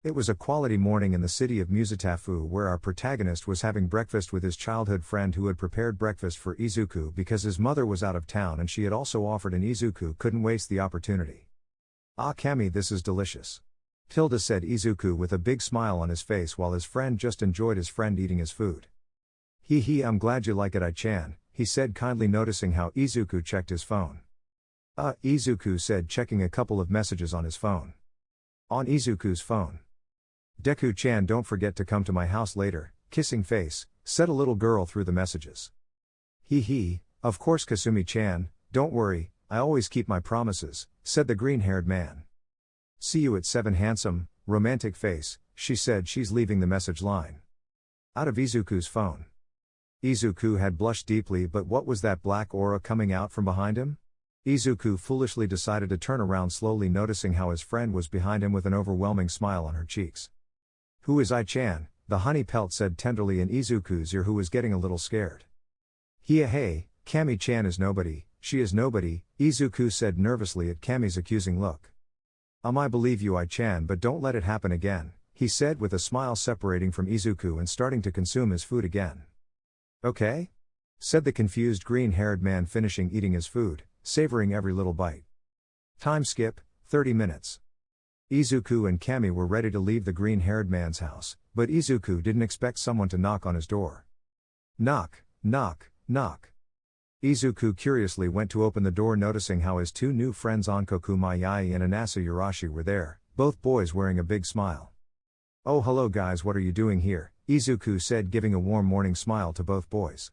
It was a quality morning in the city of Musatafu where our protagonist was having breakfast with his childhood friend who had prepared breakfast for Izuku because his mother was out of town and she had also offered and Izuku couldn't waste the opportunity. "Ah Kami, this is delicious," Tilda said Izuku with a big smile on his face while his friend just enjoyed his friend eating his food. Hee, I'm glad you like it I-chan, he said kindly noticing how Izuku checked his phone. Izuku said checking a couple of messages on his phone. On Izuku's phone. "Deku-chan, don't forget to come to my house later, kissing face," said a little girl through the messages. Hee, of course Kasumi-chan, don't worry, I always keep my promises, said the green-haired man. "See you at 7 handsome, romantic face," she said she's leaving the message line. Out of Izuku's phone. Izuku had blushed deeply, but what was that black aura coming out from behind him? Izuku foolishly decided to turn around slowly, noticing how his friend was behind him with an overwhelming smile on her cheeks. "Who is I-chan?" the honey pelt said tenderly in Izuku's ear, who was getting a little scared. "Hey, Kami-chan is nobody, she is nobody," Izuku said nervously at Kami's accusing look. "I believe you I-chan, but don't let it happen again," he said with a smile separating from Izuku and starting to consume his food again. "Okay?" said the confused green-haired man, finishing eating his food, savoring every little bite. Time skip, 30 minutes. Izuku and Kami were ready to leave the green-haired man's house, but Izuku didn't expect someone to knock on his door. Knock, knock, knock. Izuku curiously went to open the door, noticing how his two new friends Onkoku Mayai and Anasa Yurashi were there, both boys wearing a big smile. "Oh hello guys, what are you doing here?" Izuku said, giving a warm morning smile to both boys.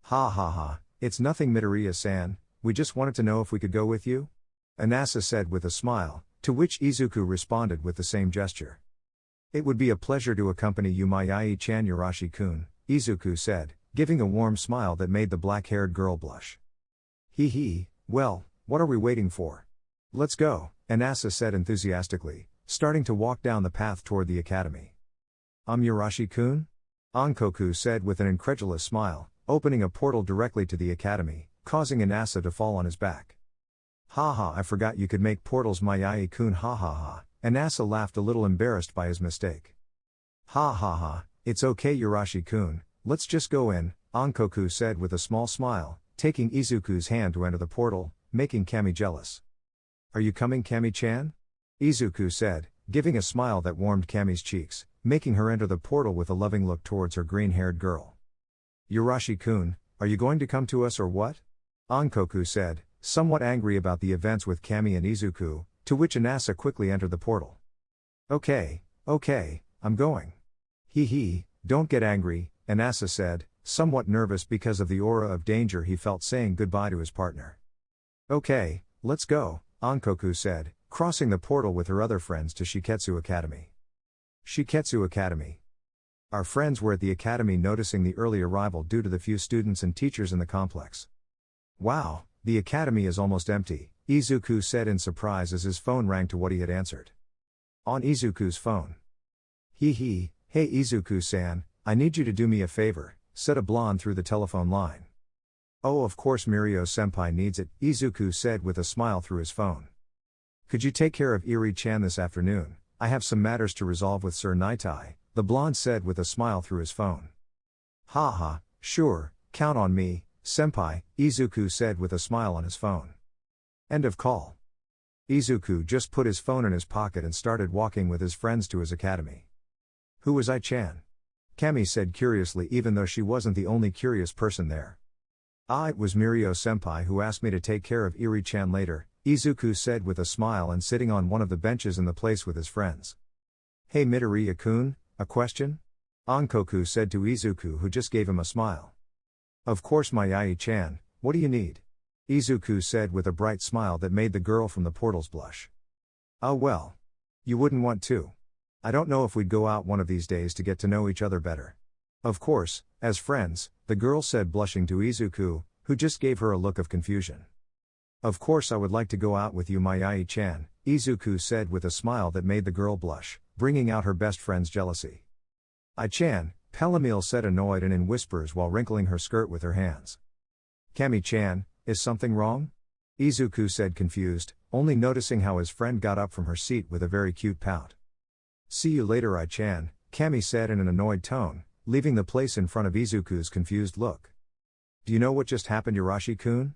Ha, it's nothing Midoriya-san, we just wanted to know if we could go with you?" Anasa said with a smile, to which Izuku responded with the same gesture. "It would be a pleasure to accompany you Mayai-chan Yurashi-kun," Izuku said, giving a warm smile that made the black-haired girl blush. Hee, well, what are we waiting for? Let's go, Anasa said enthusiastically, starting to walk down the path toward the academy. Yurashi-kun? Onkoku said with an incredulous smile, opening a portal directly to the academy, causing Anasa to fall on his back. "Haha, I forgot you could make portals Mayai-kun, ha. Anasa laughed, a little embarrassed by his mistake. Ha, it's okay Yurashi-kun, let's just go in, Onkoku said with a small smile, taking Izuku's hand to enter the portal, making Kami jealous. "Are you coming Kami-chan?" Izuku said, giving a smile that warmed Kami's cheeks, making her enter the portal with a loving look towards her green-haired girl. "Yurashi-kun, are you going to come to us or what?" Onkoku said, somewhat angry about the events with Kami and Izuku, to which Anasa quickly entered the portal. Okay, I'm going. Hee, don't get angry, Anasa said, somewhat nervous because of the aura of danger he felt saying goodbye to his partner. "Okay, let's go," Onkoku said, crossing the portal with her other friends to Shiketsu Academy. Shiketsu Academy. Our friends were at the academy, noticing the early arrival due to the few students and teachers in the complex. "Wow, the academy is almost empty," Izuku said in surprise as his phone rang to what he had answered. On Izuku's phone. Hey Izuku-san, I need you to do me a favor, said a blonde through the telephone line. "Oh, of course Mirio-senpai needs it," Izuku said with a smile through his phone. "Could you take care of Iri-chan this afternoon? I have some matters to resolve with Sir Naitai," the blonde said with a smile through his phone. "Haha, sure, count on me, senpai," Izuku said with a smile on his phone. End of call. Izuku just put his phone in his pocket and started walking with his friends to his academy. "Who was I-chan?" Kami said curiously, even though she wasn't the only curious person there. It was Mirio-senpai who asked me to take care of Iri-chan later," Izuku said with a smile and sitting on one of the benches in the place with his friends. "Hey Midoriya-kun, a question?" Onkoku said to Izuku, who just gave him a smile. "Of course Mayai-chan, what do you need?" Izuku said with a bright smile that made the girl from the portals blush. "Oh well. You wouldn't want to. I don't know if we'd go out one of these days to get to know each other better." "Of course, as friends," the girl said, blushing to Izuku, who just gave her a look of confusion. "Of course I would like to go out with you Mayai-chan," Izuku said with a smile that made the girl blush, bringing out her best friend's jealousy. "I-chan," Pelamil said, annoyed and in whispers while wrinkling her skirt with her hands. "Kami-chan, is something wrong?" Izuku said, confused, only noticing how his friend got up from her seat with a very cute pout. See you later, I-chan, Kami said in an annoyed tone, leaving the place in front of Izuku's confused look. Do you know what just happened, Yurashi-kun?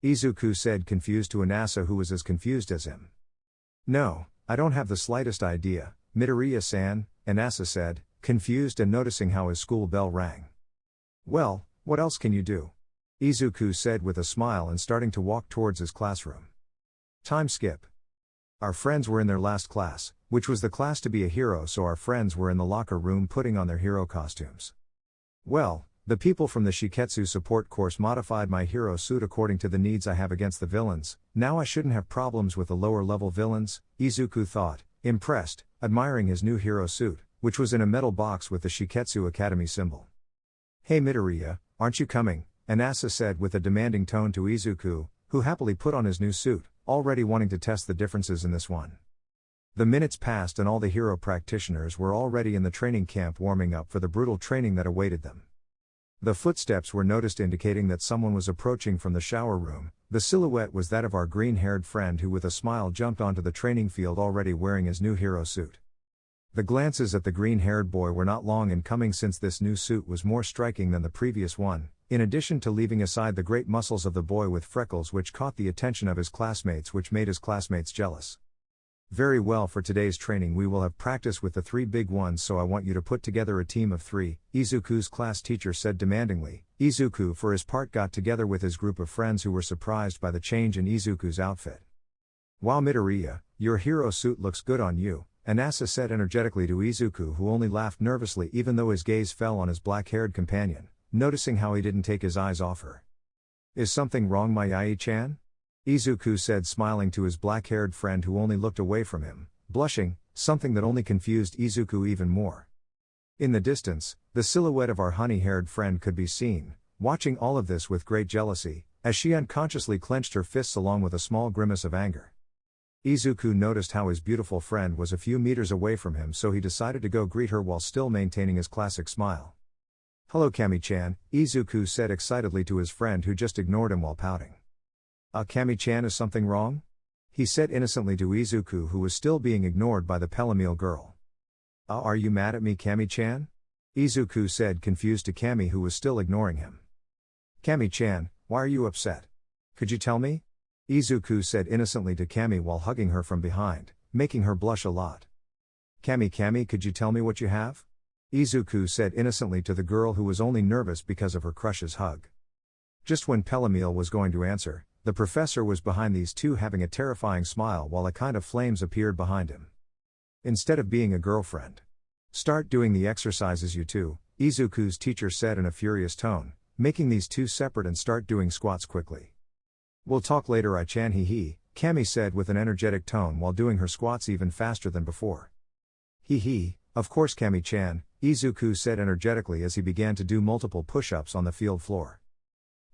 Izuku said, confused, to Inasa, who was as confused as him. No, I don't have the slightest idea, Midoriya-san, Inasa said, confused and noticing how his school bell rang. Well, what else can you do? Izuku said with a smile and starting to walk towards his classroom. Time skip. Our friends were in their last class, which was the class to be a hero, so our friends were in the locker room putting on their hero costumes. Well, the people from the Shiketsu support course modified my hero suit according to the needs I have against the villains. Now I shouldn't have problems with the lower level villains, Izuku thought, impressed, admiring his new hero suit, which was in a metal box with the Shiketsu Academy symbol. Hey Midoriya, aren't you coming? Inasa said with a demanding tone to Izuku, who happily put on his new suit, already wanting to test the differences in this one. The minutes passed and all the hero practitioners were already in the training camp warming up for the brutal training that awaited them. The footsteps were noticed, indicating that someone was approaching from the shower room. The silhouette was that of our green-haired friend, who with a smile jumped onto the training field already wearing his new hero suit. The glances at the green-haired boy were not long in coming, since this new suit was more striking than the previous one, in addition to leaving aside the great muscles of the boy with freckles, which caught the attention of his classmates, which made his classmates jealous. Very well, for today's training we will have practice with the three big ones, so I want you to put together a team of 3, Izuku's class teacher said demandingly. Izuku for his part got together with his group of friends, who were surprised by the change in Izuku's outfit. Wow Midoriya, your hero suit looks good on you, Inasa said energetically to Izuku, who only laughed nervously even though his gaze fell on his black-haired companion, noticing how he didn't take his eyes off her. Is something wrong, my Yae-chan? Izuku said, smiling to his black-haired friend, who only looked away from him, blushing, something that only confused Izuku even more. In the distance, the silhouette of our honey-haired friend could be seen, watching all of this with great jealousy, as she unconsciously clenched her fists along with a small grimace of anger. Izuku noticed how his beautiful friend was a few meters away from him, so he decided to go greet her while still maintaining his classic smile. Hello Kami-chan, Izuku said excitedly to his friend, who just ignored him while pouting. Kami-chan, is something wrong? He said innocently to Izuku, who was still being ignored by the Pelamil girl. Are you mad at me, Kami-chan? Izuku said, confused, to Kami, who was still ignoring him. Kami-chan, why are you upset? Could you tell me? Izuku said innocently to Kami while hugging her from behind, making her blush a lot. Kami, could you tell me what you have? Izuku said innocently to the girl, who was only nervous because of her crush's hug. Just when Pelamil was going to answer, the professor was behind these two, having a terrifying smile while a kind of flames appeared behind him. Instead of being a girlfriend. Start doing the exercises, you two, Izuku's teacher said in a furious tone, making these two separate and start doing squats quickly. We'll talk later, I-chan, hee, Kami said with an energetic tone while doing her squats even faster than before. Hee, of course Kami-chan, Izuku said energetically as he began to do multiple push-ups on the field floor.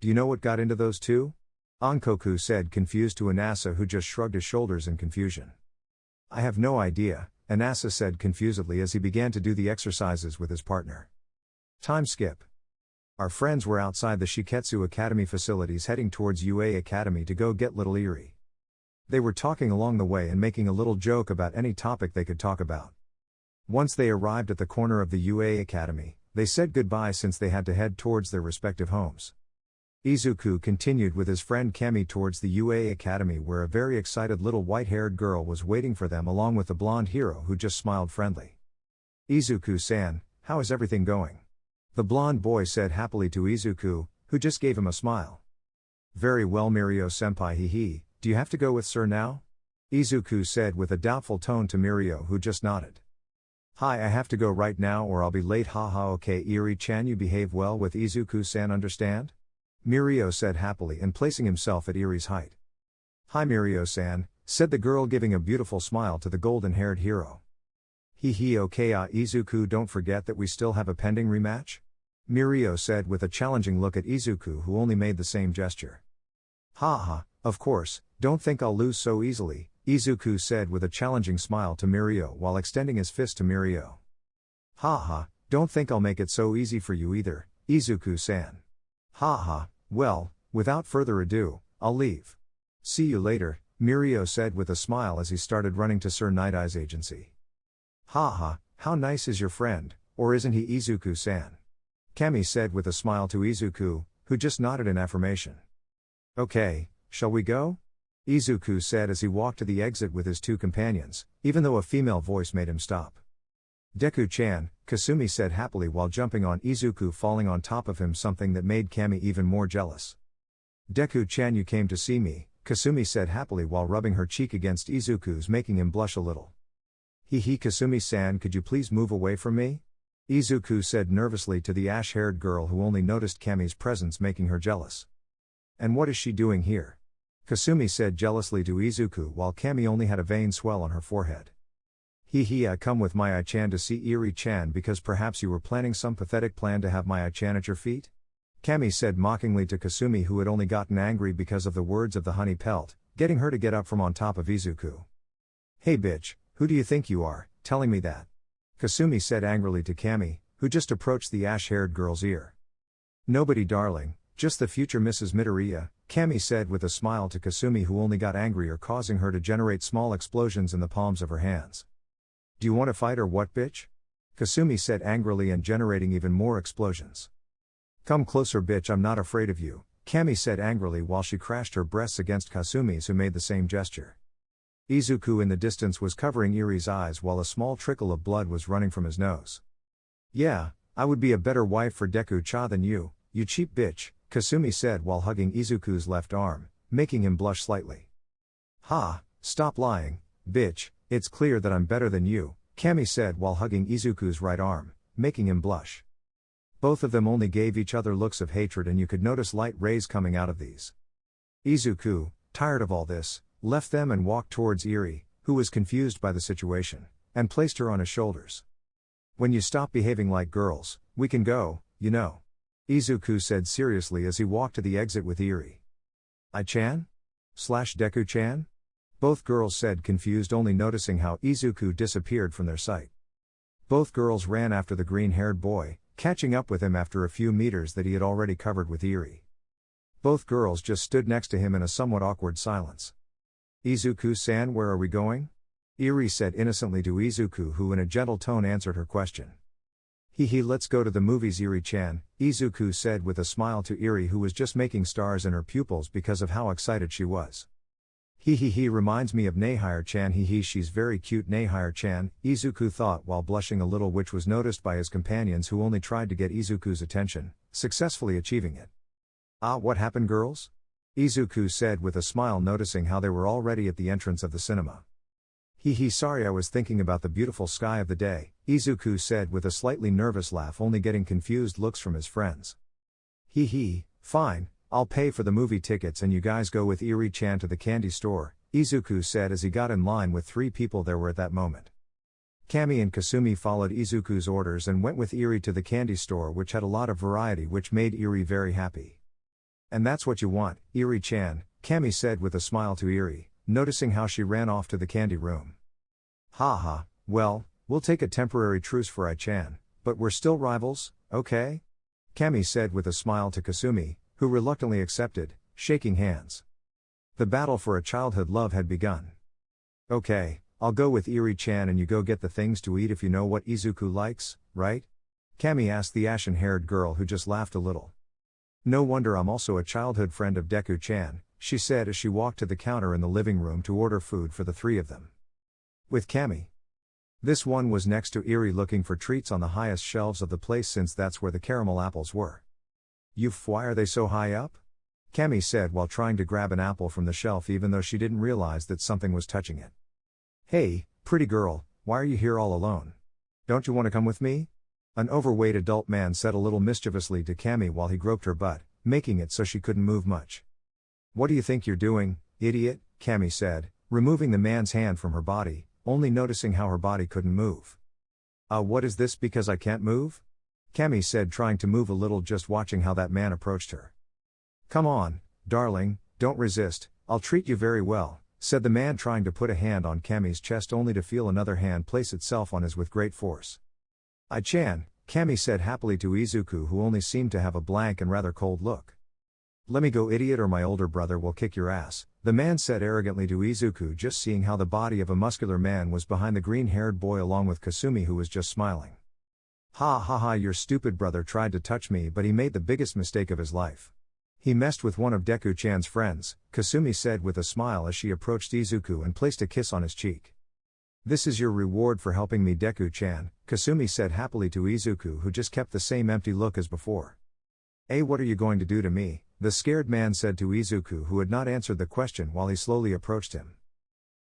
Do you know what got into those two? Ankoku said, confused, to Inasa, who just shrugged his shoulders in confusion. I have no idea, Inasa said confusedly as he began to do the exercises with his partner. Time skip. Our friends were outside the Shiketsu Academy facilities heading towards UA Academy to go get Little Eri. They were talking along the way and making a little joke about any topic they could talk about. Once they arrived at the corner of the UA Academy, they said goodbye since they had to head towards their respective homes. Izuku continued with his friend Kami towards the UA Academy, where a very excited little white-haired girl was waiting for them along with the blonde hero, who just smiled friendly. Izuku-san, how is everything going? The blonde boy said happily to Izuku, who just gave him a smile. Very well Mirio-senpai, hee, do you have to go with sir now? Izuku said with a doubtful tone to Mirio, who just nodded. Hi, I have to go right now or I'll be late, haha. Okay Eri-chan, you behave well with Izuku-san, understand? Mirio said happily and placing himself at Eri's height. Hi Mirio-san, said the girl, giving a beautiful smile to the golden-haired hero. Hee okay Izuku, don't forget that we still have a pending rematch? Mirio said with a challenging look at Izuku, who only made the same gesture. Haha, of course, don't think I'll lose so easily, Izuku said with a challenging smile to Mirio while extending his fist to Mirio. Haha, don't think I'll make it so easy for you either, Izuku-san. Haha, well, without further ado, I'll leave. See you later, Mirio said with a smile as he started running to Sir Night Eye's agency. Ha ha, how nice is your friend, or isn't he Izuku-san? Kami said with a smile to Izuku, who just nodded in affirmation. Okay, shall we go? Izuku said as he walked to the exit with his two companions, even though a female voice made him stop. Deku-chan, Kasumi said happily while jumping on Izuku, falling on top of him, something that made Kami even more jealous. Deku-chan, you came to see me, Kasumi said happily while rubbing her cheek against Izuku's, making him blush a little. Hee Kasumi-san, could you please move away from me? Izuku said nervously to the ash-haired girl who only noticed Kami's presence, making her jealous. And what is she doing here? Kasumi said jealously to Izuku while Kami only had a vein swell on her forehead. I come with my Ai-chan to see Eri-chan because perhaps you were planning some pathetic plan to have my Ai-chan at your feet? Kami said mockingly to Kasumi, who had only gotten angry because of the words of the honey pelt, getting her to get up from on top of Izuku. Hey bitch, who do you think you are, telling me that? Kasumi said angrily to Kami, who just approached the ash-haired girl's ear. Nobody darling, just the future Mrs. Midoriya, Kami said with a smile to Kasumi, who only got angrier, causing her to generate small explosions in the palms of her hands. Do you want to fight or what, bitch? Kasumi said angrily and generating even more explosions. Come closer bitch, I'm not afraid of you, Kami said angrily while she crashed her breasts against Kasumi's, who made the same gesture. Izuku in the distance was covering Eri's eyes while a small trickle of blood was running from his nose. Yeah, I would be a better wife for Deku-cha than you cheap bitch, Kasumi said while hugging Izuku's left arm, making him blush slightly. Ha, stop lying, bitch, it's clear that I'm better than you, Kami said while hugging Izuku's right arm, making him blush. Both of them only gave each other looks of hatred, and you could notice light rays coming out of these. Izuku, tired of all this, left them and walked towards Eri, who was confused by the situation, and placed her on his shoulders. When you stop behaving like girls, we can go, you know. Izuku said seriously as he walked to the exit with Eri. Ai-chan? Deku-chan? Both girls said, confused, only noticing how Izuku disappeared from their sight. Both girls ran after the green-haired boy, catching up with him after a few meters that he had already covered with Eri. Both girls just stood next to him in a somewhat awkward silence. Izuku-san, where are we going? Eri said innocently to Izuku, who in a gentle tone answered her question. Let's go to the movies, Eri-chan, Izuku said with a smile to Eri, who was just making stars in her pupils because of how excited she was. Reminds me of Nehire-chan, she's very cute, Nehire-chan, Izuku thought while blushing a little, which was noticed by his companions, who only tried to get Izuku's attention, successfully achieving it. Ah, what happened, girls? Izuku said with a smile, noticing how they were already at the entrance of the cinema. Sorry, I was thinking about the beautiful sky of the day, Izuku said with a slightly nervous laugh, only getting confused looks from his friends. Fine, I'll pay for the movie tickets and you guys go with Eri-chan to the candy store, Izuku said as he got in line with 3 people there were at that moment. Kami and Kasumi followed Izuku's orders and went with Eri to the candy store, which had a lot of variety, which made Eri very happy. And that's what you want, Eri-chan, Kami said with a smile to Eri, noticing how she ran off to the candy room. Well, we'll take a temporary truce for Ai-chan, but we're still rivals, okay? Kami said with a smile to Kasumi, who reluctantly accepted, shaking hands. The battle for a childhood love had begun. Okay, I'll go with Eri-chan and you go get the things to eat if you know what Izuku likes, right? Kami asked the ashen-haired girl, who just laughed a little. No wonder I'm also a childhood friend of Deku-chan, she said as she walked to the counter in the living room to order food for the 3 of them. With Kami. This one was next to Eri, looking for treats on the highest shelves of the place, since that's where the caramel apples were. Why are they so high up? Kami said while trying to grab an apple from the shelf, even though she didn't realize that something was touching it. Hey, pretty girl, why are you here all alone? Don't you want to come with me? An overweight adult man said a little mischievously to Kami while he groped her butt, making it so she couldn't move much. What do you think you're doing, idiot? Kami said, removing the man's hand from her body, only noticing how her body couldn't move. What is this, because I can't move? Kami said, trying to move a little, just watching how that man approached her. Come on, darling, don't resist, I'll treat you very well, said the man, trying to put a hand on Kami's chest, only to feel another hand place itself on his with great force. Ai-chan, Kami said happily to Izuku, who only seemed to have a blank and rather cold look. Let me go, idiot, or my older brother will kick your ass, the man said arrogantly to Izuku, just seeing how the body of a muscular man was behind the green-haired boy along with Kasumi, who was just smiling. Ha ha ha, your stupid brother tried to touch me, but he made the biggest mistake of his life. He messed with one of Deku-chan's friends, Kasumi said with a smile as she approached Izuku and placed a kiss on his cheek. This is your reward for helping me, Deku-chan, Kasumi said happily to Izuku, who just kept the same empty look as before. What are you going to do to me? The scared man said to Izuku, who had not answered the question while he slowly approached him.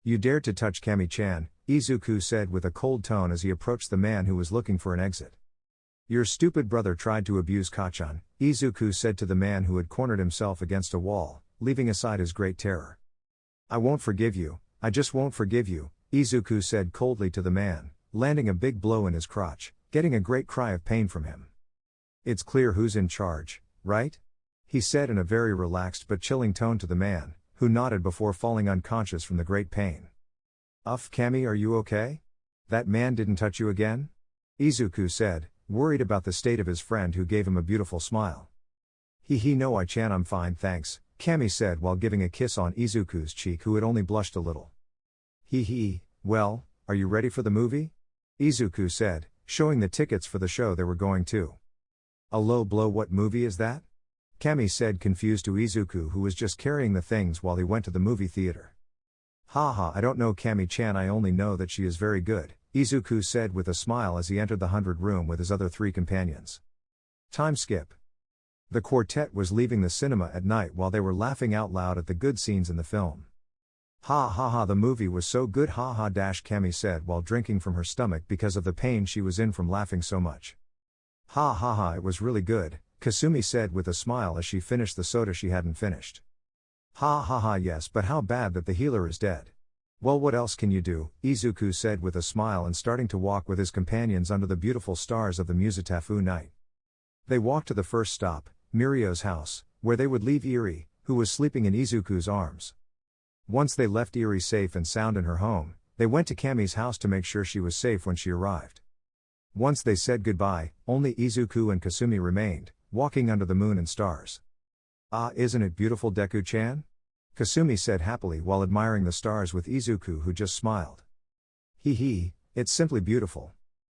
You dared to touch Kami-chan, Izuku said with a cold tone as he approached the man who was looking for an exit. Your stupid brother tried to abuse Kachan, Izuku said to the man who had cornered himself against a wall, leaving aside his great terror. I won't forgive you, I just won't forgive you, Izuku said coldly to the man, landing a big blow in his crotch, getting a great cry of pain from him. It's clear who's in charge, right? He said in a very relaxed but chilling tone to the man, who nodded before falling unconscious from the great pain. Kami, are you okay? That man didn't touch you again? Izuku said, worried about the state of his friend, who gave him a beautiful smile. No, I-chan, I'm fine thanks, Kami said while giving a kiss on Izuku's cheek, who had only blushed a little. Well, are you ready for the movie? Izuku said, showing the tickets for the show they were going to. A low blow, what movie is that? Kami said, confused to Izuku, who was just carrying the things while he went to the movie theater. Haha, I don't know, Kami-chan, I only know that she is very good, Izuku said with a smile as he entered the 100 room with his other 3 companions. Time skip. The quartet was leaving the cinema at night while they were laughing out loud at the good scenes in the film. Ha ha ha, the movie was so good, ha ha dash, Kami said while drinking from her stomach because of the pain she was in from laughing so much. Ha ha ha, it was really good, Kasumi said with a smile as she finished the soda she hadn't finished. Ha ha ha, yes, but how bad that the healer is dead. Well, what else can you do, Izuku said with a smile and starting to walk with his companions under the beautiful stars of the Musetafu night. They walked to the first stop, Mirio's house, where they would leave Eri, who was sleeping in Izuku's arms. Once they left Eri safe and sound in her home, they went to Kami's house to make sure she was safe when she arrived. Once they said goodbye, only Izuku and Kasumi remained, walking under the moon and stars. Isn't it beautiful, Deku-chan? Kasumi said happily while admiring the stars with Izuku, who just smiled. It's simply beautiful.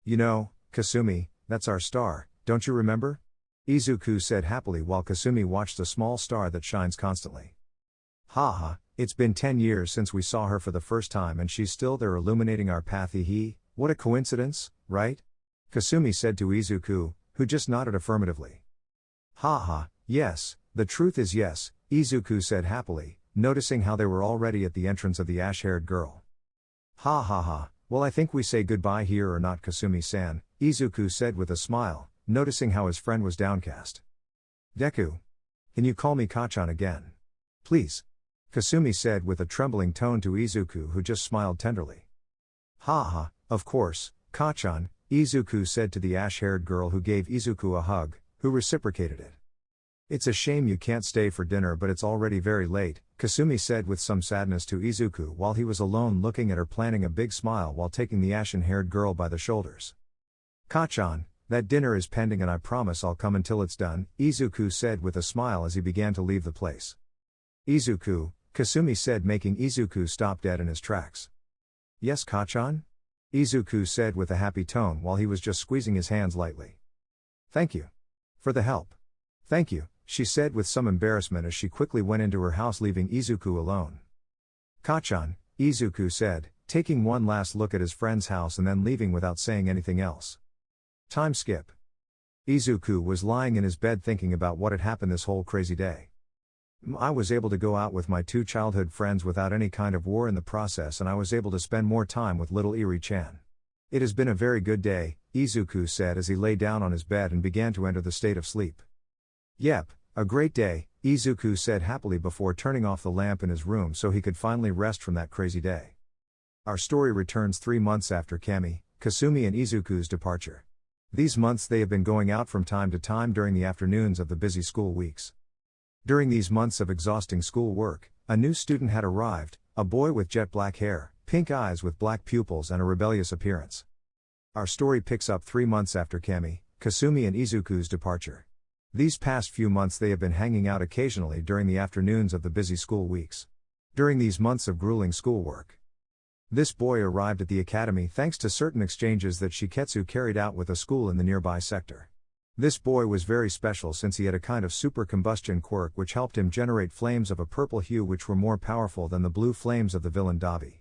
You know, Kasumi, that's our star, don't you remember? Izuku said happily while Kasumi watched a small star that shines constantly. Haha, it's been 10 years since we saw her for the first time and she's still there illuminating our path. What a coincidence, right? Kasumi said to Izuku, who just nodded affirmatively. Haha, yes, the truth is yes, Izuku said happily, noticing how they were already at the entrance of the ash-haired girl. Ha ha ha, well, I think we say goodbye here or not, Kasumi-san, Izuku said with a smile, noticing how his friend was downcast. Deku. Can you call me Kachan again? Please. Kasumi said with a trembling tone to Izuku, who just smiled tenderly. Ha, of course, Kachan, Izuku said to the ash-haired girl, who gave Izuku a hug, who reciprocated it. It's a shame you can't stay for dinner, but it's already very late, Kasumi said with some sadness to Izuku while he was alone looking at her, planning a big smile while taking the ashen-haired girl by the shoulders. Kachan, that dinner is pending and I promise I'll come until it's done, Izuku said with a smile as he began to leave the place. Izuku, Kasumi said, making Izuku stop dead in his tracks. Yes, Kachan? Izuku said with a happy tone while he was just squeezing his hands lightly. Thank you. For the help. Thank you, she said with some embarrassment as she quickly went into her house, leaving Izuku alone. Kachan, Izuku said, taking one last look at his friend's house and then leaving without saying anything else. Time skip. Izuku was lying in his bed thinking about what had happened this whole crazy day. I was able to go out with my 2 childhood friends without any kind of war in the process, and I was able to spend more time with little Eri-chan. It has been a very good day, Izuku said as he lay down on his bed and began to enter the state of sleep. Yep, a great day, Izuku said happily before turning off the lamp in his room so he could finally rest from that crazy day. Our story returns 3 months after Kami, Kasumi and Izuku's departure. These months they have been going out from time to time during the afternoons of the busy school weeks. During these months of exhausting school work, a new student had arrived, a boy with jet black hair, pink eyes with black pupils and a rebellious appearance. Our story picks up 3 months after Kami, Kasumi and Izuku's departure. These past few months they have been hanging out occasionally during the afternoons of the busy school weeks. During these months of grueling schoolwork, this boy arrived at the academy thanks to certain exchanges that Shiketsu carried out with a school in the nearby sector. This boy was very special since he had a kind of supercombustion quirk which helped him generate flames of a purple hue which were more powerful than the blue flames of the villain Dabi.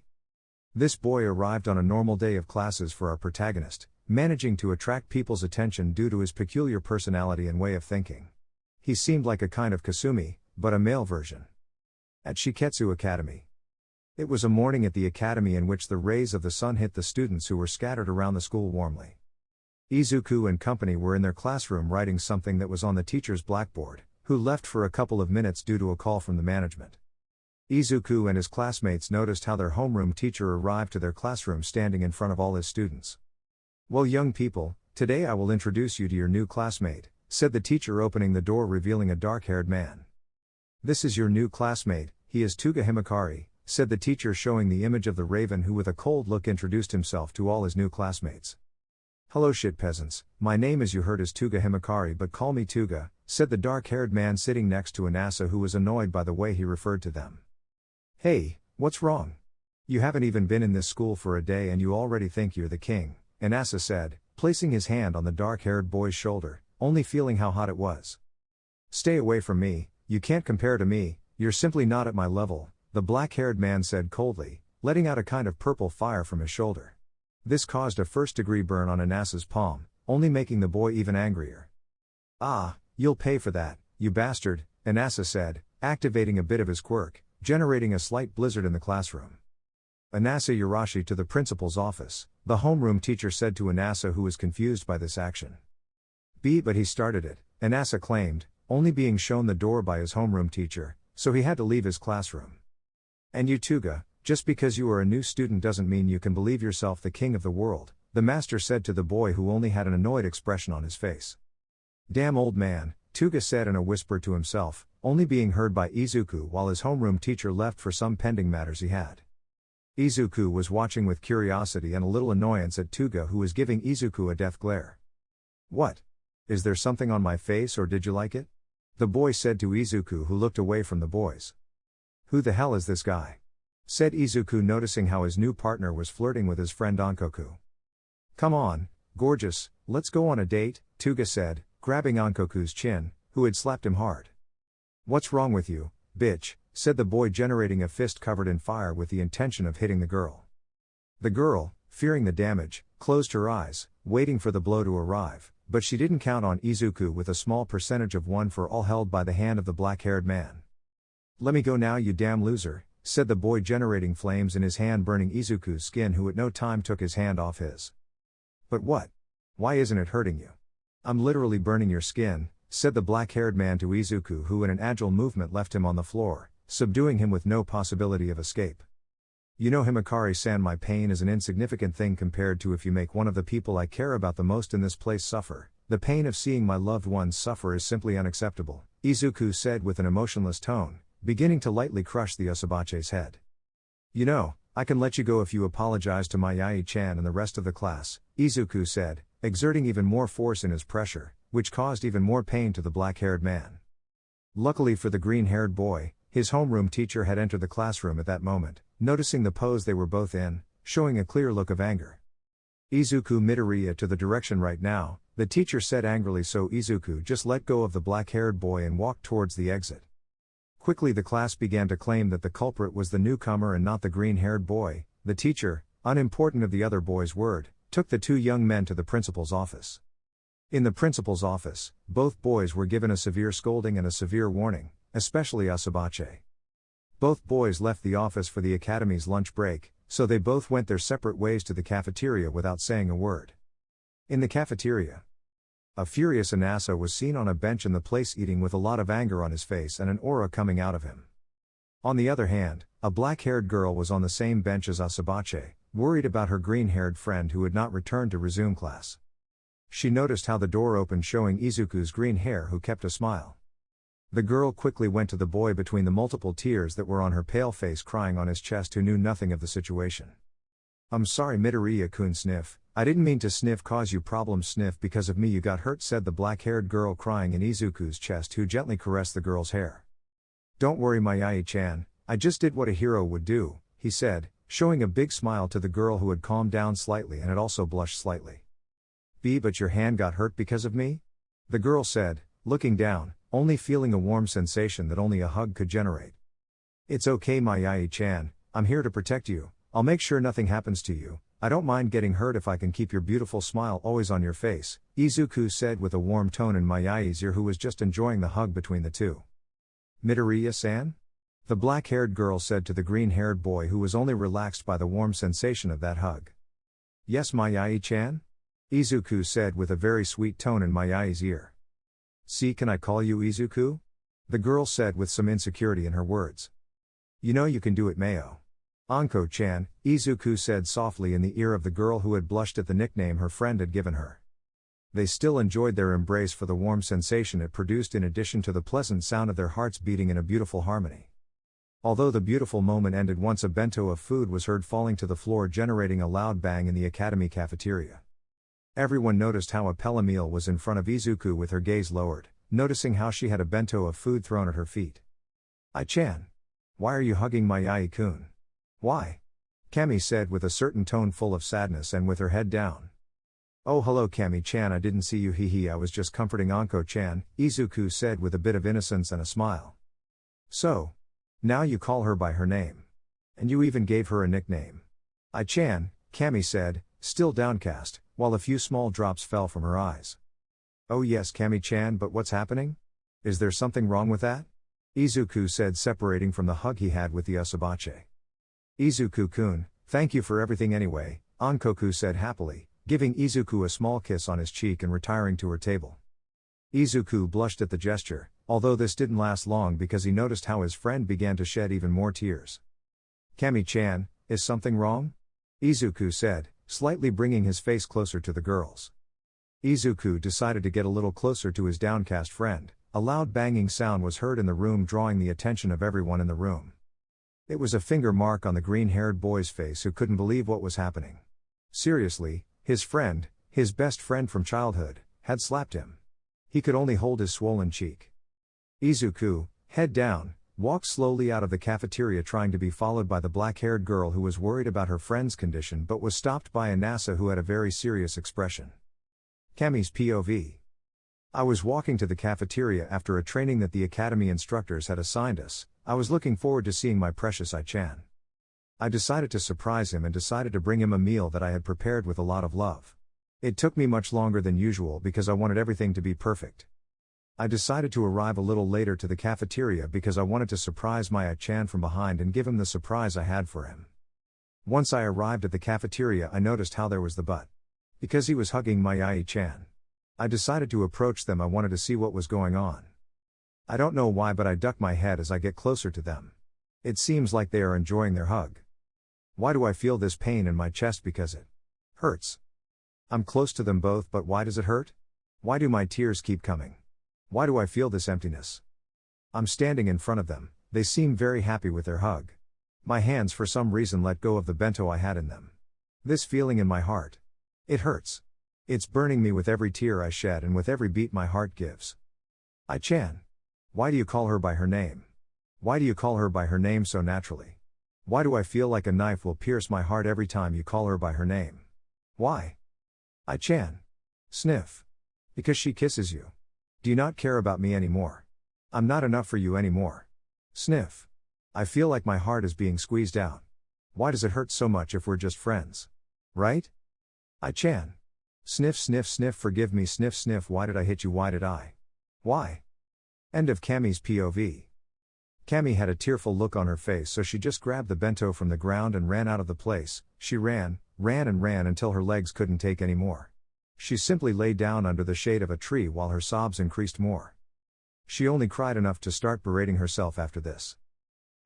This boy arrived on a normal day of classes for our protagonist, managing to attract people's attention due to his peculiar personality and way of thinking. He seemed like a kind of Kasumi, but a male version. At Shiketsu Academy. It was a morning at the academy in which the rays of the sun hit the students who were scattered around the school warmly. Izuku and company were in their classroom writing something that was on the teacher's blackboard, who left for a couple of minutes due to a call from the management. Izuku and his classmates noticed how their homeroom teacher arrived to their classroom standing in front of all his students. "Well, young people, today I will introduce you to your new classmate," said the teacher, opening the door revealing a dark-haired man. "This is your new classmate, he is Tuga Himikari," said the teacher, showing the image of the raven who with a cold look introduced himself to all his new classmates. "Hello shit peasants, my name as you heard is Tuga Himikari, but call me Tuga," said the dark-haired man sitting next to Inasa, who was annoyed by the way he referred to them. "Hey, what's wrong? You haven't even been in this school for a day and you already think you're the king," Inasa said, placing his hand on the dark-haired boy's shoulder, only feeling how hot it was. "Stay away from me, you can't compare to me, you're simply not at my level," the black-haired man said coldly, letting out a kind of purple fire from his shoulder. This caused a first-degree burn on Inasa's palm, only making the boy even angrier. "Ah, you'll pay for that, you bastard," Inasa said, activating a bit of his quirk, generating a slight blizzard in the classroom. "Inasa Yurashi to the principal's office," the homeroom teacher said to Inasa, who was confused by this action. But he started it," Inasa claimed, only being shown the door by his homeroom teacher, so he had to leave his classroom. "And you Tuga, just because you are a new student doesn't mean you can believe yourself the king of the world," the master said to the boy, who only had an annoyed expression on his face. "Damn old man," Tuga said in a whisper to himself, only being heard by Izuku while his homeroom teacher left for some pending matters he had. Izuku was watching with curiosity and a little annoyance at Tuga, who was giving Izuku a death glare. "What? Is there something on my face or did you like it?" the boy said to Izuku, who looked away from the boys. "Who the hell is this guy?" said Izuku, noticing how his new partner was flirting with his friend Ankoku. "Come on, gorgeous, let's go on a date," Tuga said, grabbing Ankoku's chin, who had slapped him hard. "What's wrong with you, bitch?" said the boy, generating a fist covered in fire with the intention of hitting the girl. The girl, fearing the damage, closed her eyes, waiting for the blow to arrive, but she didn't count on Izuku with a small percentage of 1 for all held by the hand of the black-haired man. "Let me go now, you damn loser," said the boy, generating flames in his hand, burning Izuku's skin, who at no time took his hand off his. "But what? Why isn't it hurting you? I'm literally burning your skin," said the black-haired man to Izuku, who in an agile movement left him on the floor, subduing him with no possibility of escape. "You know, Himikari-san, my pain is an insignificant thing compared to if you make one of the people I care about the most in this place suffer. The pain of seeing my loved ones suffer is simply unacceptable," Izuku said with an emotionless tone, beginning to lightly crush the Asabache's head. "You know, I can let you go if you apologize to my Yai-chan and the rest of the class," Izuku said, exerting even more force in his pressure, which caused even more pain to the black-haired man. Luckily for the green-haired boy, his homeroom teacher had entered the classroom at that moment, noticing the pose they were both in, showing a clear look of anger. "Izuku Midoriya to the direction right now," the teacher said angrily, so Izuku just let go of the black-haired boy and walked towards the exit. Quickly the class began to claim that the culprit was the newcomer and not the green-haired boy. The teacher, unimportant of the other boy's word, took the two young men to the principal's office. In the principal's office, both boys were given a severe scolding and a severe warning, especially Asabache. Both boys left the office for the academy's lunch break, so they both went their separate ways to the cafeteria without saying a word. In the cafeteria, a furious Inasa was seen on a bench in the place, eating with a lot of anger on his face and an aura coming out of him. On the other hand, a black-haired girl was on the same bench as Asabache, worried about her green-haired friend who had not returned to resume class. She noticed how the door opened, showing Izuku's green hair, who kept a smile. The girl quickly went to the boy between the multiple tears that were on her pale face, crying on his chest, who knew nothing of the situation. "I'm sorry, Midoriya-kun," sniff, I didn't mean to sniff cause you problems, sniff because of me you got hurt, said the black-haired girl crying in Izuku's chest, who gently caressed the girl's hair. Don't worry Mayai-chan, I just did what a hero would do, he said, showing a big smile to the girl who had calmed down slightly and had also blushed slightly. But your hand got hurt because of me? The girl said, looking down, only feeling a warm sensation that only a hug could generate. It's okay Mayai-chan, I'm here to protect you, I'll make sure nothing happens to you, I don't mind getting hurt if I can keep your beautiful smile always on your face, Izuku said with a warm tone in Mayai's ear, who was just enjoying the hug between the two. Midoriya-san? The black-haired girl said to the green-haired boy, who was only relaxed by the warm sensation of that hug. Yes Mayai-chan? Izuku said with a very sweet tone in Mayai's ear. See, can I call you Izuku? The girl said with some insecurity in her words. You know you can do it Mayo. Anko-chan, Izuku said softly in the ear of the girl who had blushed at the nickname her friend had given her. They still enjoyed their embrace for the warm sensation it produced, in addition to the pleasant sound of their hearts beating in a beautiful harmony. Although the beautiful moment ended once a bento of food was heard falling to the floor, generating a loud bang in the academy cafeteria. Everyone noticed how a Pellamil was in front of Izuku with her gaze lowered, noticing how she had a bento of food thrown at her feet. Ai-chan. Why are you hugging Mayai-kun? Why? Kami said with a certain tone full of sadness and with her head down. Oh hello Kami-chan, I didn't see you, I was just comforting Anko-chan, Izuku said with a bit of innocence and a smile. So? Now you call her by her name. And you even gave her a nickname. Ai-chan, Kami said, still downcast, while a few small drops fell from her eyes. Oh yes Kami-chan, but what's happening? Is there something wrong with that? Izuku said, separating from the hug he had with the Asabache. Izuku-kun, thank you for everything anyway, Ankoku said happily, giving Izuku a small kiss on his cheek and retiring to her table. Izuku blushed at the gesture, although this didn't last long because he noticed how his friend began to shed even more tears. Kami-chan, is something wrong? Izuku said, slightly bringing his face closer to the girl's. Izuku decided to get a little closer to his downcast friend. A loud banging sound was heard in the room, drawing the attention of everyone in the room. It was a finger mark on the green-haired boy's face, who couldn't believe what was happening. Seriously, his friend, his best friend from childhood, had slapped him. He could only hold his swollen cheek. Izuku, head down, walked slowly out of the cafeteria, trying to be followed by the black-haired girl who was worried about her friend's condition but was stopped by Inasa, who had a very serious expression. Kami's POV. I was walking to the cafeteria after a training that the academy instructors had assigned us. I was looking forward to seeing my precious Ai-chan. I decided to surprise him and decided to bring him a meal that I had prepared with a lot of love. It took me much longer than usual because I wanted everything to be perfect. I decided to arrive a little later to the cafeteria because I wanted to surprise my Ai-chan from behind and give him the surprise I had for him. Once I arrived at the cafeteria, I noticed how there was the butt. Because he was hugging my Ai-chan. I decided to approach them. I wanted to see what was going on. I don't know why, but I duck my head as I get closer to them. It seems like they are enjoying their hug. Why do I feel this pain in my chest? Because it hurts. I'm close to them both, but why does it hurt? Why do my tears keep coming? Why do I feel this emptiness? I'm standing in front of them. They seem very happy with their hug. My hands for some reason let go of the bento I had in them. This feeling in my heart. It hurts. It's burning me with every tear I shed and with every beat my heart gives. Ai-chan. Why do you call her by her name? Why do you call her by her name so naturally? Why do I feel like a knife will pierce my heart every time you call her by her name? Why? Ai-chan. Sniff. Because she kisses you. Do you not care about me anymore? I'm not enough for you anymore. Sniff. I feel like my heart is being squeezed out. Why does it hurt so much if we're just friends? Right? Ai-chan. Sniff sniff sniff, forgive me, sniff sniff, why did I hit you, why did I? Why? End of Kami's POV. Kami had a tearful look on her face, so she just grabbed the bento from the ground and ran out of the place. She ran until her legs couldn't take any more. She simply lay down under the shade of a tree while her sobs increased more. She only cried enough to start berating herself after this.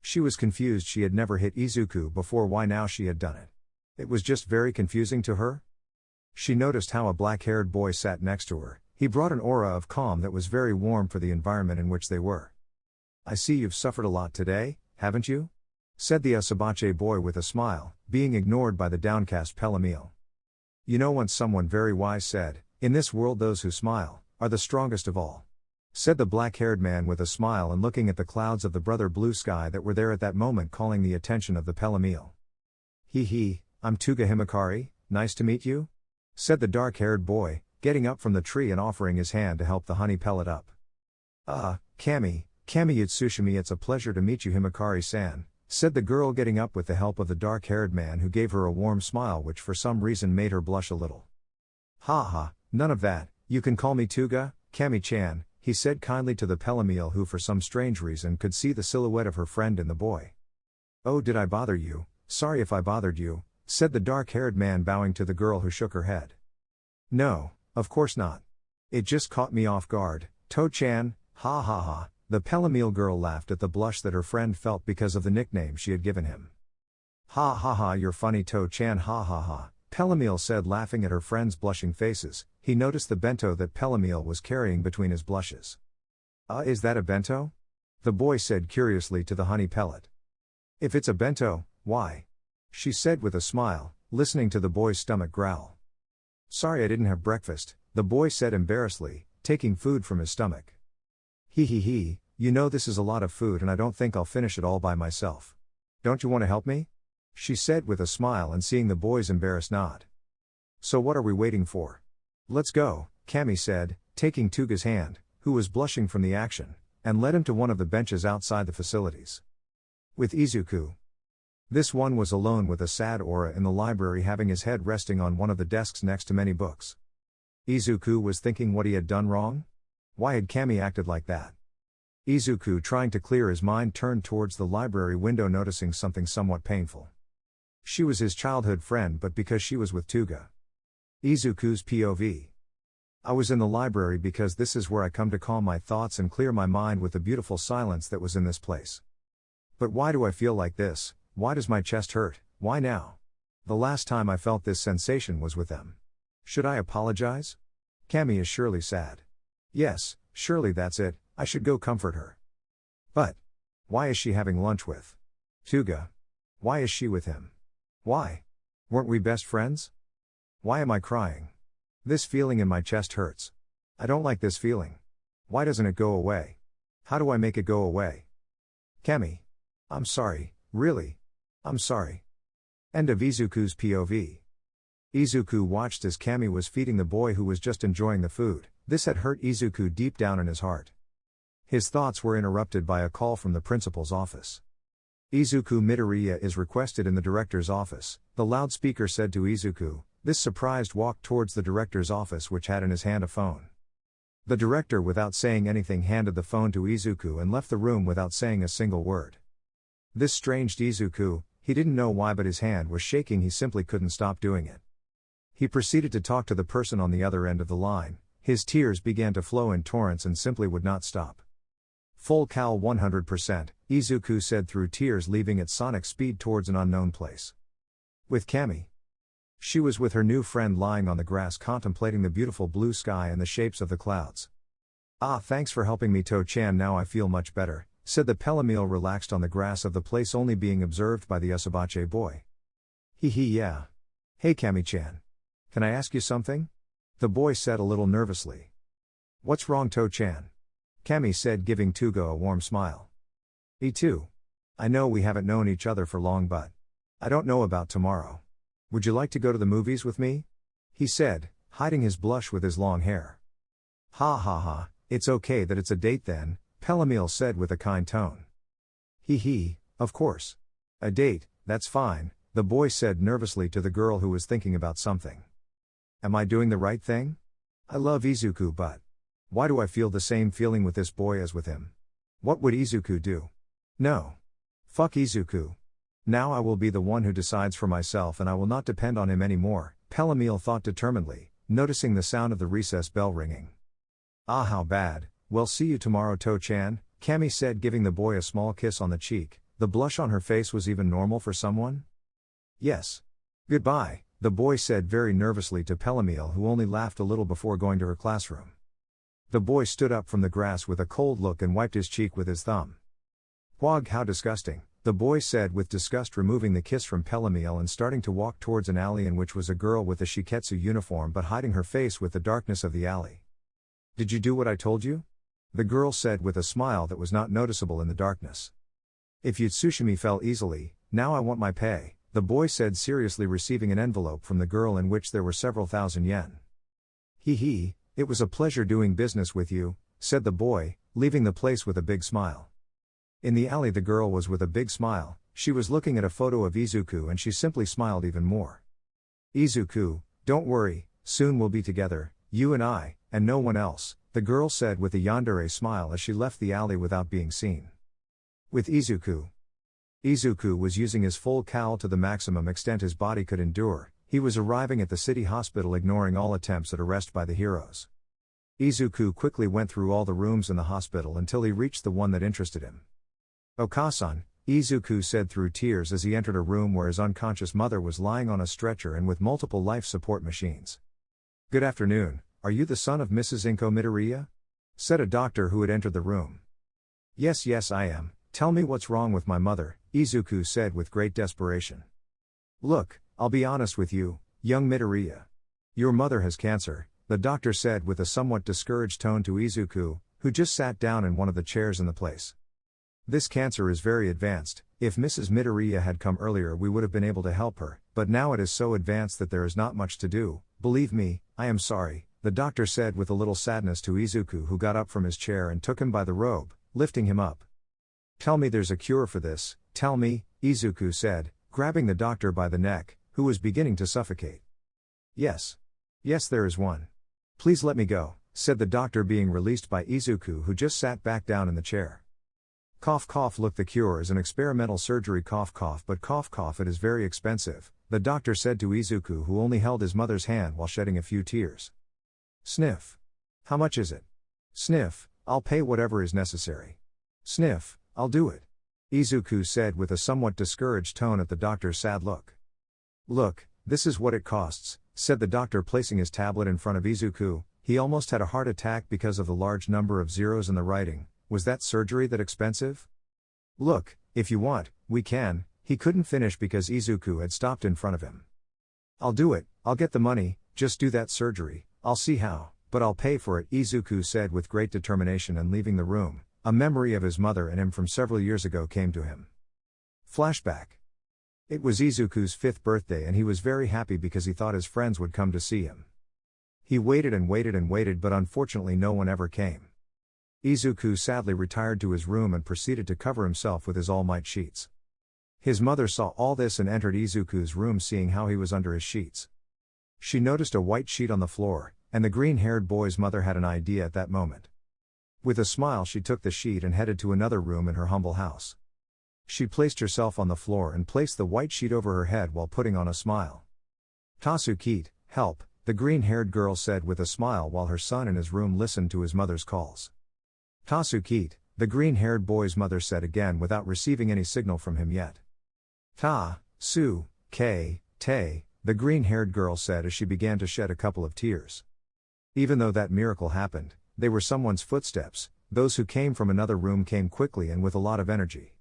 She was confused. She had never hit Izuku before. Why now she had done it? It was just very confusing to her. She noticed how a black-haired boy sat next to her. He brought an aura of calm that was very warm for the environment in which they were. I see you've suffered a lot today, haven't you? Said the Asabache boy with a smile, being ignored by the downcast Pellamil. You know, once someone very wise said, "In this world those who smile are the strongest of all," said the black-haired man with a smile and looking at the clouds of the brother blue sky that were there at that moment, calling the attention of the Pelamil. He, I'm Tuga Himikari, nice to meet you," said the dark-haired boy, getting up from the tree and offering his hand to help the honey pellet up. Kami Yatsushimi, it's a pleasure to meet you, Himikari-san, said the girl, getting up with the help of the dark-haired man, who gave her a warm smile which for some reason made her blush a little. Ha, none of that, you can call me Tuga, Kami-chan, he said kindly to the Pelamil, who for some strange reason could see the silhouette of her friend in the boy. Oh, did I bother you? Sorry if I bothered you, said the dark-haired man, bowing to the girl, who shook her head. No, of course not. It just caught me off guard, To-chan, ha. The Pelamil girl laughed at the blush that her friend felt because of the nickname she had given him. Ha, you're funny, To-chan, ha. Pelamil said, laughing at her friend's blushing faces. He noticed the bento that Pelamil was carrying between his blushes. Is that a bento? The boy said curiously to the honey pellet. If it's a bento, why? She said with a smile, listening to the boy's stomach growl. Sorry, I didn't have breakfast, the boy said embarrassedly, taking food from his stomach. He, you know this is a lot of food and I don't think I'll finish it all by myself. Don't you want to help me? She said with a smile, and seeing the boy's embarrassed nod. So what are we waiting for? Let's go, Kami said, taking Tuga's hand, who was blushing from the action, and led him to one of the benches outside the facilities. With Izuku. This one was alone with a sad aura in the library, having his head resting on one of the desks next to many books. Izuku was thinking what he had done wrong? Why had Kami acted like that? Izuku, trying to clear his mind, turned towards the library window, noticing something somewhat painful. She was his childhood friend, but because she was with Tuga. Izuku's POV. I was in the library because this is where I come to calm my thoughts and clear my mind with the beautiful silence that was in this place. But why do I feel like this? Why does my chest hurt? Why now? The last time I felt this sensation was with them. Should I apologize? Kami is surely sad. Yes, surely that's it, I should go comfort her. But why is she having lunch with Tuga? Why is she with him? Why? Weren't we best friends? Why am I crying? This feeling in my chest hurts. I don't like this feeling. Why doesn't it go away? How do I make it go away? Kami. I'm sorry, really. I'm sorry. End of Izuku's POV. Izuku watched as Kami was feeding the boy, who was just enjoying the food. This had hurt Izuku deep down in his heart. His thoughts were interrupted by a call from the principal's office. Izuku Midoriya is requested in the director's office, the loudspeaker said to Izuku. This surprised walked towards the director's office, which had in his hand a phone. The director, without saying anything, handed the phone to Izuku and left the room without saying a single word. This stranged Izuku. He didn't know why, but his hand was shaking, he simply couldn't stop doing it. He proceeded to talk to the person on the other end of the line. His tears began to flow in torrents and simply would not stop. Full cal 100%, Izuku said through tears, leaving at sonic speed towards an unknown place. With Kami. She was with her new friend, lying on the grass contemplating the beautiful blue sky and the shapes of the clouds. Thanks for helping me, To-chan, now I feel much better, said the Pelamil, relaxed on the grass of the place, only being observed by the Usabache boy. Yeah. Hey Kami-chan. Can I ask you something? The boy said a little nervously. What's wrong, To-chan? Kami said, giving Tuga a warm smile. Me too. I know we haven't known each other for long, but I don't know about tomorrow. Would you like to go to the movies with me? He said, hiding his blush with his long hair. Ha, it's okay that it's a date then, Pelamil said with a kind tone. Of course. A date, that's fine, the boy said nervously to the girl, who was thinking about something. Am I doing the right thing? I love Izuku, but why do I feel the same feeling with this boy as with him? What would Izuku do? No. Fuck Izuku. Now I will be the one who decides for myself and I will not depend on him anymore, Pelamil thought determinedly, noticing the sound of the recess bell ringing. How bad. Well, see you tomorrow, To-chan, Kami said, giving the boy a small kiss on the cheek. The blush on her face was even normal for someone? Yes. Goodbye, the boy said very nervously to Pelamil, who only laughed a little before going to her classroom. The boy stood up from the grass with a cold look and wiped his cheek with his thumb. Wog, how disgusting, the boy said with disgust, removing the kiss from Pelamiel and starting to walk towards an alley in which was a girl with a shiketsu uniform but hiding her face with the darkness of the alley. Did you do what I told you? The girl said with a smile that was not noticeable in the darkness. If Yutsushimi fell easily, now I want my pay, the boy said seriously, receiving an envelope from the girl in which there were several thousand yen. Hee, it was a pleasure doing business with you, said the boy, leaving the place with a big smile. In the alley the girl was with a big smile, she was looking at a photo of Izuku and she simply smiled even more. Izuku, don't worry, soon we'll be together, you and I, and no one else, the girl said with a yandere smile as she left the alley without being seen. With Izuku. Izuku was using his full cowl to the maximum extent his body could endure. He was arriving at the city hospital ignoring all attempts at arrest by the heroes. Izuku quickly went through all the rooms in the hospital until he reached the one that interested him. Okasan, Izuku said through tears as he entered a room where his unconscious mother was lying on a stretcher and with multiple life support machines. Good afternoon, are you the son of Mrs. Inko Midoriya? Said a doctor who had entered the room. Yes, I am, tell me what's wrong with my mother, Izuku said with great desperation. Look, I'll be honest with you, young Midoriya. Your mother has cancer, the doctor said with a somewhat discouraged tone to Izuku, who just sat down in one of the chairs in the place. This cancer is very advanced. If Mrs. Midoriya had come earlier we would have been able to help her, but now it is so advanced that there is not much to do. Believe me, I am sorry, the doctor said with a little sadness to Izuku, who got up from his chair and took him by the robe, lifting him up. Tell me there's a cure for this, tell me, Izuku said, grabbing the doctor by the neck, who was beginning to suffocate. Yes, there is one. Please let me go, said the doctor, being released by Izuku, who just sat back down in the chair. Cough, look, the cure is an experimental surgery, cough, but cough, it is very expensive, the doctor said to Izuku, who only held his mother's hand while shedding a few tears. Sniff. How much is it? Sniff, I'll pay whatever is necessary. Sniff, I'll do it. Izuku said with a somewhat discouraged tone at the doctor's sad look. Look, this is what it costs, said the doctor, placing his tablet in front of Izuku. He almost had a heart attack because of the large number of zeros in the writing. Was that surgery that expensive? Look, if you want, we can. He couldn't finish because Izuku had stopped in front of him. I'll do it, I'll get the money, just do that surgery, I'll see how, but I'll pay for it, Izuku said with great determination, and leaving the room, a memory of his mother and him from several years ago came to him. Flashback. It was Izuku's 5th birthday and he was very happy because he thought his friends would come to see him. He waited and waited, but unfortunately no one ever came. Izuku sadly retired to his room and proceeded to cover himself with his All Might sheets. His mother saw all this and entered Izuku's room, seeing how he was under his sheets. She noticed a white sheet on the floor, and the green-haired boy's mother had an idea at that moment. With a smile she took the sheet and headed to another room in her humble house. She placed herself on the floor and placed the white sheet over her head while putting on a smile. Tasukite, help, the green-haired girl said with a smile while her son in his room listened to his mother's calls. Tasukite, the green-haired boy's mother said again without receiving any signal from him yet. Ta-su-ke-te, the green-haired girl said as she began to shed a couple of tears. Even though that miracle happened, they were someone's footsteps. Those who came from another room came quickly and with a lot of energy.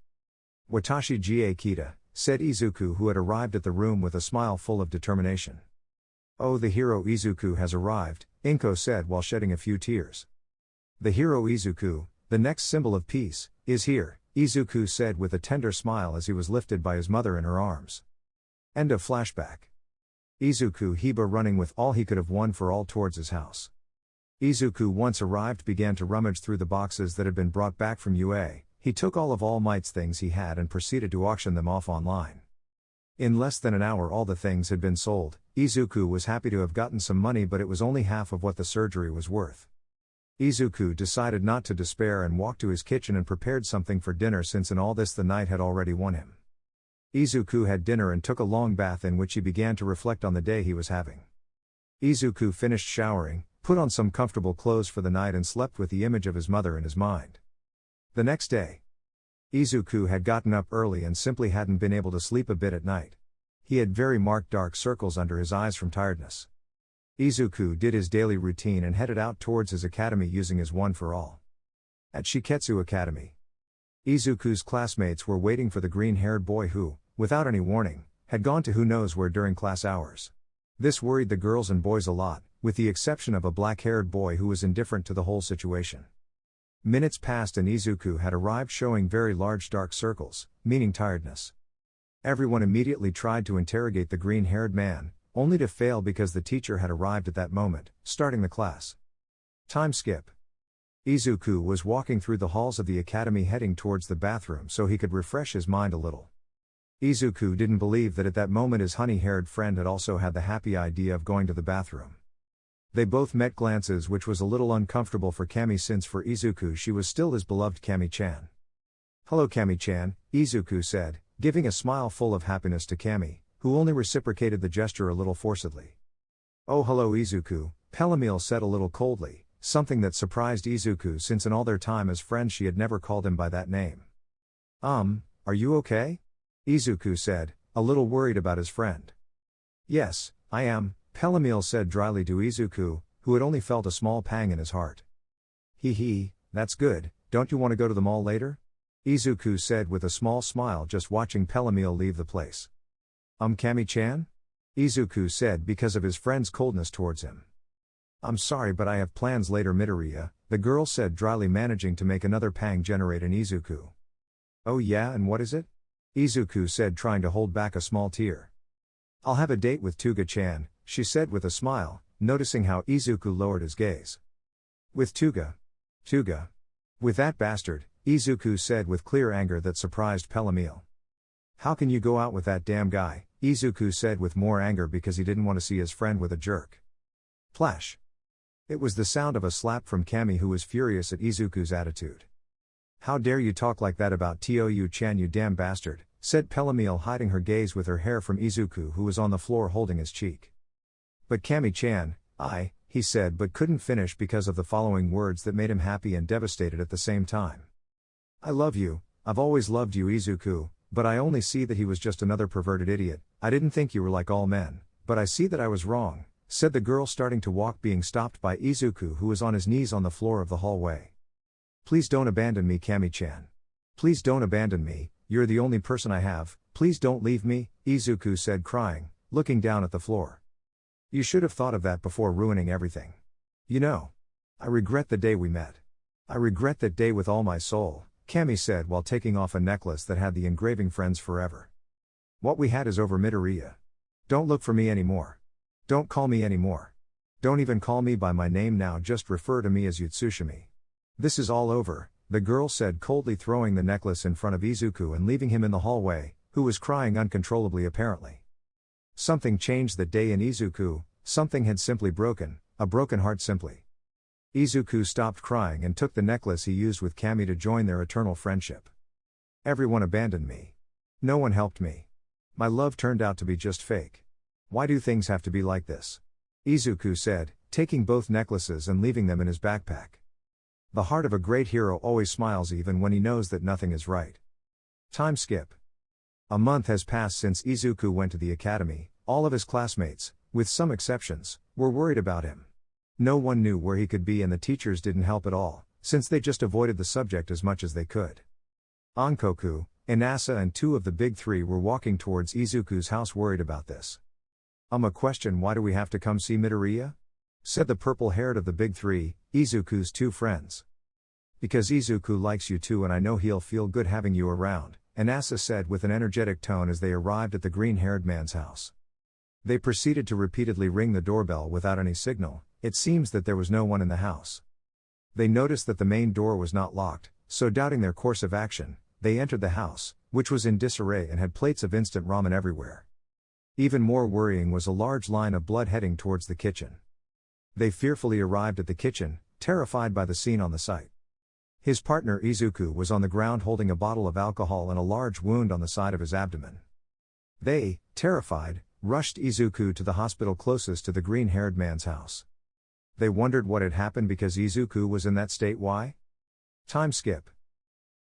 Watashi Gie Kita, said Izuku, who had arrived at the room with a smile full of determination. Oh, the hero Izuku has arrived, Inko said while shedding a few tears. The hero Izuku, the next symbol of peace, is here, Izuku said with a tender smile as he was lifted by his mother in her arms. End of flashback. Izuku Hiba running with all he could have won for all towards his house. Izuku once arrived began to rummage through the boxes that had been brought back from UA. He took all of All Might's things he had and proceeded to auction them off online. In less than an hour all the things had been sold. Izuku was happy to have gotten some money, but it was only half of what the surgery was worth. Izuku decided not to despair and walked to his kitchen and prepared something for dinner, since in all this the night had already won him. Izuku had dinner and took a long bath in which he began to reflect on the day he was having. Izuku finished showering, put on some comfortable clothes for the night and slept with the image of his mother in his mind. The next day, Izuku had gotten up early and simply hadn't been able to sleep a bit at night. He had very marked dark circles under his eyes from tiredness. Izuku did his daily routine and headed out towards his academy using his One for All. At Shiketsu Academy. Izuku's classmates were waiting for the green-haired boy who, without any warning, had gone to who knows where during class hours. This worried the girls and boys a lot, with the exception of a black-haired boy who was indifferent to the whole situation. Minutes passed and Izuku had arrived showing very large dark circles, meaning tiredness. Everyone immediately tried to interrogate the green-haired man, only to fail because the teacher had arrived at that moment, starting the class. Time skip. Izuku was walking through the halls of the academy heading towards the bathroom so he could refresh his mind a little. Izuku didn't believe that at that moment his honey-haired friend had also had the happy idea of going to the bathroom. They both met glances, which was a little uncomfortable for Kami since for Izuku she was still his beloved Kami-chan. "Hello Kami-chan," Izuku said, giving a smile full of happiness to Kami, who only reciprocated the gesture a little forcedly. "Oh hello Izuku," Pelamil said a little coldly, something that surprised Izuku since in all their time as friends she had never called him by that name. Are you okay?" Izuku said, a little worried about his friend. "Yes, I am," Pelamil said dryly to Izuku, who had only felt a small pang in his heart. Hee, that's good, don't you want to go to the mall later?" Izuku said with a small smile just watching Pelamil leave the place. Kami-chan?" Izuku said because of his friend's coldness towards him. "I'm sorry but I have plans later Midoriya," the girl said dryly managing to make another pang generate in Izuku. "Oh yeah, and what is it?" Izuku said trying to hold back a small tear. "I'll have a date with Tuga-chan," she said with a smile, noticing how Izuku lowered his gaze. "With Tuga? Tuga? With that bastard," Izuku said with clear anger that surprised Pelamil. "How can you go out with that damn guy?" Izuku said with more anger because he didn't want to see his friend with a jerk. Plash. It was the sound of a slap from Kami, who was furious at Izuku's attitude. "How dare you talk like that about Tou-chan, you damn bastard," said Pelamil, hiding her gaze with her hair from Izuku, who was on the floor holding his cheek. "But Kami-chan, he said but couldn't finish because of the following words that made him happy and devastated at the same time. "I love you, I've always loved you Izuku, but I only see that he was just another perverted idiot. I didn't think you were like all men, but I see that I was wrong," said the girl starting to walk, being stopped by Izuku, who was on his knees on the floor of the hallway. "Please don't abandon me Kami-chan. Please don't abandon me, you're the only person I have, please don't leave me," Izuku said crying, looking down at the floor. "You should have thought of that before ruining everything. You know. I regret the day we met. I regret that day with all my soul," Kami said while taking off a necklace that had the engraving "Friends Forever." "What we had is over Midoriya. Don't look for me anymore. Don't call me anymore. Don't even call me by my name now, just refer to me as Yutsushimi. This is all over," the girl said coldly, throwing the necklace in front of Izuku and leaving him in the hallway, who was crying uncontrollably apparently. Something changed that day in Izuku, something had simply broken, a broken heart simply. Izuku stopped crying and took the necklace he used with Kami to join their eternal friendship. "Everyone abandoned me. No one helped me. My love turned out to be just fake. Why do things have to be like this?" Izuku said, taking both necklaces and leaving them in his backpack. The heart of a great hero always smiles even when he knows that nothing is right. Time skip. A month has passed since Izuku went to the academy. All of his classmates, with some exceptions, were worried about him. No one knew where he could be and the teachers didn't help at all, since they just avoided the subject as much as they could. Ankoku, Inasa and two of the big three were walking towards Izuku's house worried about this. A question, why do we have to come see Midoriya?" said the purple-haired of the big three, Izuku's two friends. "Because Izuku likes you too and I know he'll feel good having you around," Inasa said with an energetic tone as they arrived at the green-haired man's house. They proceeded to repeatedly ring the doorbell without any signal. It seems that there was no one in the house. They noticed that the main door was not locked, so doubting their course of action, they entered the house, which was in disarray and had plates of instant ramen everywhere. Even more worrying was a large line of blood heading towards the kitchen. They fearfully arrived at the kitchen, terrified by the scene on the site. His partner Izuku was on the ground holding a bottle of alcohol and a large wound on the side of his abdomen. They, terrified, rushed Izuku to the hospital closest to the green-haired man's house. They wondered what had happened because Izuku was in that state. Why? Time skip.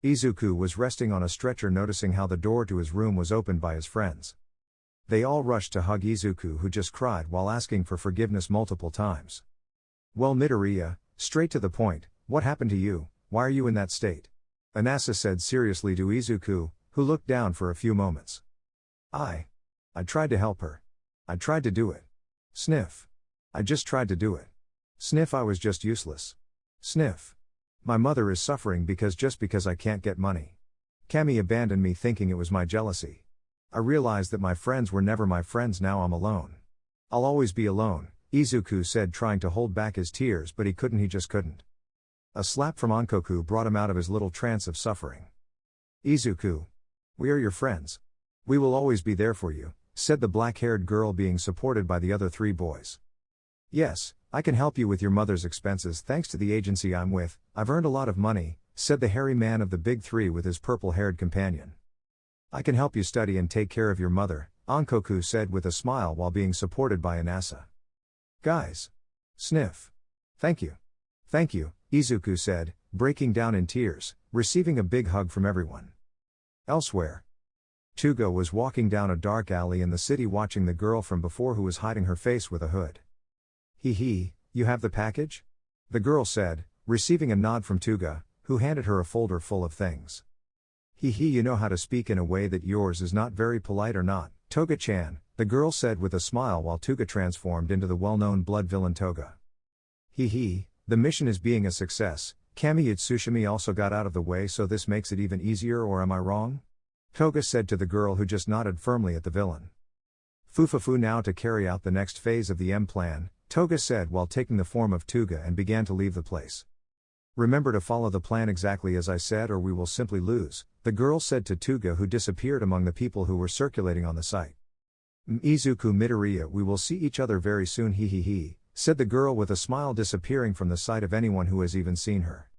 Izuku was resting on a stretcher, noticing how the door to his room was opened by his friends. They all rushed to hug Izuku, who just cried while asking for forgiveness multiple times. "Well Midoriya, straight to the point, what happened to you, why are you in that state?" Anasa said seriously to Izuku, who looked down for a few moments. I tried to help her. I tried to do it. Sniff. I just tried to do it. Sniff, I was just useless. Sniff. My mother is suffering just because I can't get money. Kami abandoned me thinking it was my jealousy. I realized that my friends were never my friends, now I'm alone. I'll always be alone, Izuku said, trying to hold back his tears, but he just couldn't. A slap from Ankoku brought him out of his little trance of suffering. Izuku. We are your friends. We will always be there for you, said the black-haired girl, being supported by the other 3 boys. Yes, I can help you with your mother's expenses thanks to the agency I'm with. I've earned a lot of money, said the hairy man of the big 3 with his purple-haired companion. I can help you study and take care of your mother, Ankoku said with a smile while being supported by Anasa. Guys. Sniff. Thank you. Thank you, Izuku said, breaking down in tears, receiving a big hug from everyone. Elsewhere. Tuga was walking down a dark alley in the city, watching the girl from before who was hiding her face with a hood. Hee, you have the package? The girl said, receiving a nod from Tuga, who handed her a folder full of things. Hee, you know how to speak in a way that yours is not very polite or not, Toga-chan, the girl said with a smile while Tuga transformed into the well-known blood villain Toga. Hee, the mission is being a success. Kami Tsushimi also got out of the way, so this makes it even easier, or am I wrong? Toga said to the girl, who just nodded firmly at the villain. Fufafu, now to carry out the next phase of the M plan, Toga said while taking the form of Tuga and began to leave the place. Remember to follow the plan exactly as I said, or we will simply lose, the girl said to Tuga, who disappeared among the people who were circulating on the site. Izuku Midoriya, we will see each other very soon, he, said the girl with a smile, disappearing from the sight of anyone who has even seen her.